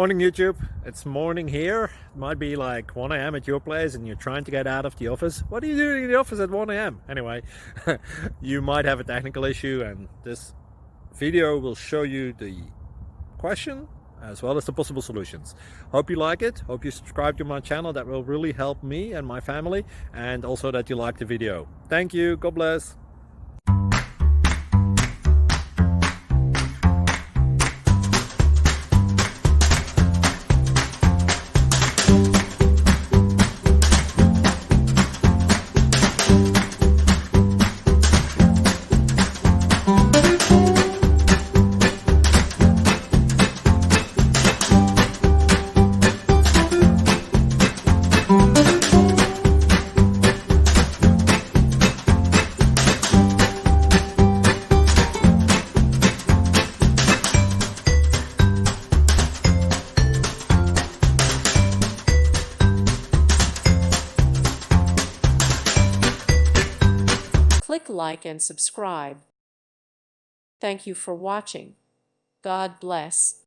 Morning YouTube, it's morning here. It might be like 1 a.m. at your place and you're trying to get out of the office. What are you doing in the office at 1 a.m? Anyway, you might have a technical issue and this video will show you the question as well as the possible solutions. Hope you like it, hope you subscribe to my channel. That will really help me and my family, and also that you like the video. Thank you, God bless. Click like and subscribe. Thank you for watching. God bless.